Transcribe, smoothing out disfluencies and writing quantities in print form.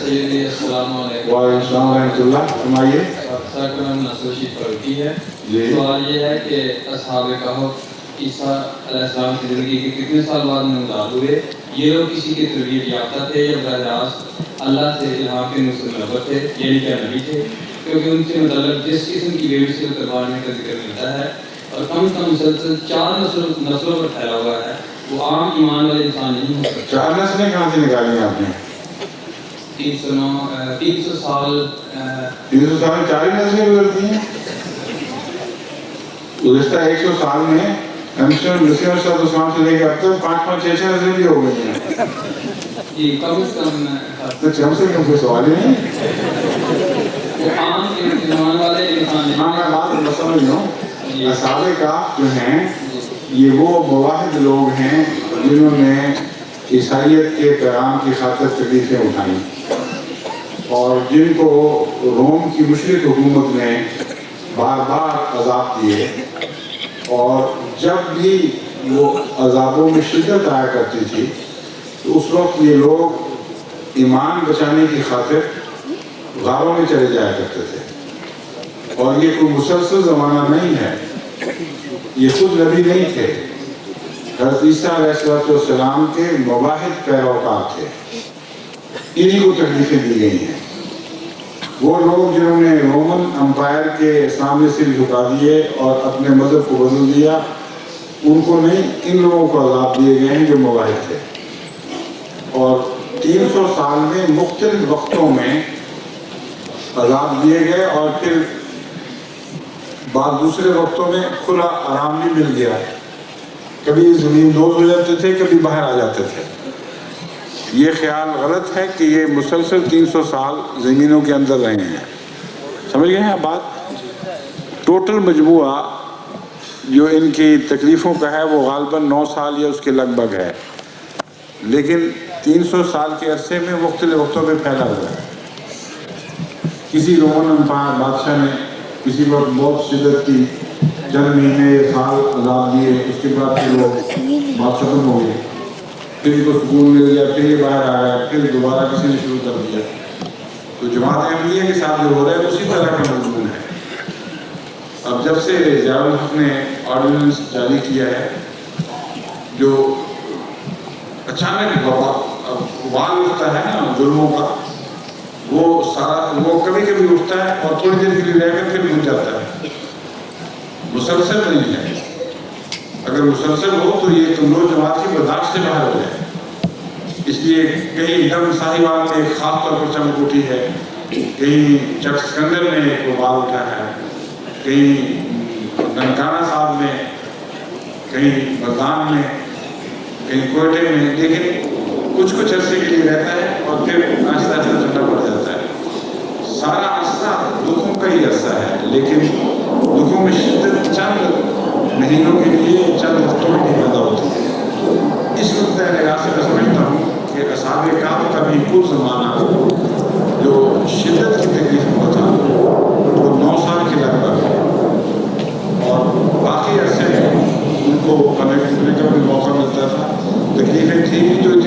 سیدی السلام علیکم۔ وعلیکم السلام ورحمۃ اللہ، فرمائیے۔ سر کا نام نصر رشید فاروقی ہے۔ جی۔ سوال یہ ہے کہ اصحاب کہف عیسیٰ علیہ السلام کی زندگی کے کتنے سال بعد نمودار ہوئے؟ یہ لوگ کسی کے تربیت یافتہ تھے یا براہ راست اللہ سے الہام کے نصرت تھے، یعنی کیا نبی تھے؟ کیونکہ ان سے متعلق جس قسم کی بے مثل قربان کا ذکر ملتا ہے اور کم از کم مسلسل 4 نسلوں پر پھیلا ہوا ہے، وہ عام ایمان والے انسان نہیں ہو سکتے۔ 4 نسلیں کہاں سے نکالی آپ نے؟ 300 سال 300 سال میں 4 نسلیں گزرتی ہیں؟ گزشتہ 100 سال میں مسیح السلام سے لے کے اب تک 5 6 نسلیں بھی ہو گئی ہیں۔ جی کم از کم تو کم سے کم کوئی سوال ہی نہیں۔ وہ عام ایمان والے انسان ہاں میں بات سمجھ رہا ہوں۔ اصحاب کہف جو ہیں یہ وہ مواحد لوگ ہیں جنہوں نے عیسائیت کے پیغام کی خاطر تکلیفیں اٹھائیں اور جن کو روم کی مشرک حکومت نے بار بار عذاب دیے، اور جب بھی وہ عذابوں میں شدت آیا کرتی تھی تو اس وقت یہ لوگ ایمان بچانے کی خاطر غاروں میں چلے جایا کرتے تھے، اور یہ کوئی مسلسل زمانہ نہیں ہے، یہ خود نبی نہیں تھے، حضرت عیسیٰ علیہ السلام کے مواحد پیروکار تھے، انہی کو تکلیفیں دی گئی ہیں۔ وہ لوگ جنہوں نے رومن امپائر کے سامنے سر جھکا دیے اور اپنے مذہب کو بدل دیا، ان کو نہیں، ان لوگوں کو عذاب دیے گئے ہیں جو مواحد تھے، اور 300 سال میں مختلف وقتوں میں عذاب دیے گئے، اور پھر بعض دوسرے وقتوں میں کھلا آرام بھی مل گیا، کبھی زمین دوز ہو جاتے تھے، کبھی باہر آ جاتے تھے۔ یہ خیال غلط ہے کہ یہ مسلسل 300 سال زمینوں کے اندر رہے ہیں، سمجھ گئے ہیں آپ بات؟ ٹوٹل مجموعہ جو ان کی تکلیفوں کا ہے وہ غالباً 9 سال یا اس کے لگ بھگ ہے، لیکن 300 سال کے عرصے میں مختلف وقتوں پہ پھیلا ہوا ہے۔ کسی رومن امپائر بادشاہ نے کسی وقت بہت شدت کی، چند مہینے یا سال عذاب دیے، اس کے بعد پھر وہ بات ختم ہو گئی، پھر ان کو سکون مل گیا، پھر یہ باہر آ گیا، پھر دوبارہ کسی نے شروع کر دیا۔ تو جماعت احمدیہ کے ساتھ جو ہو رہا ہے اسی طرح کا مضمون ہے۔ اب جب سے ضیاء الحق نے آرڈیننس جاری کیا ہے جو اچانک وال اٹھتا ہے نا ظلموں کا، وہ کبھی کبھی اٹھتا ہے اور تھوڑی دیر کے لیے رہ کر پھر بجھ جاتا ہے، مسلسل نہیں ہے۔ اگر مسلسل ہو تو یہ کمزور جماعت کی برداشت سے باہر ہو جائے، اس لیے کہیں دم ساہیوال میں ایک خاص طور پر چمک اٹھی ہے، کہیں چک سکندر میں ایک وبال اٹھا ہے، کہیں ننکانہ صاحب میں، کہیں بغداد میں، کہیں کوئٹے میں، لیکن کچھ عرصے کے لیے رہتا ہے اور پھر آہستہ آہستہ ٹھنڈا پڑ جاتا ہے۔ سارا عرصہ دکھوں کا ہی عرصہ ہے، لیکن دکھوں میں شدت چند مہینوں کے لیے، چند ہفتوں میں نہیں پیدا ہوتی ہے۔ اس نقطۂ نگاہ سے میں سمجھتا ہوں کہ اصحاب کہف کا بھی کل زمانہ جو شدت کی تکلیف ہوا تھا وہ 9 سال کے لگ بھگ ہے، اور باقی عرصے میں ان کو کنیکٹ ہونے کا بھی موقع ملتا تھا، تکلیفیں تھیں بھی تو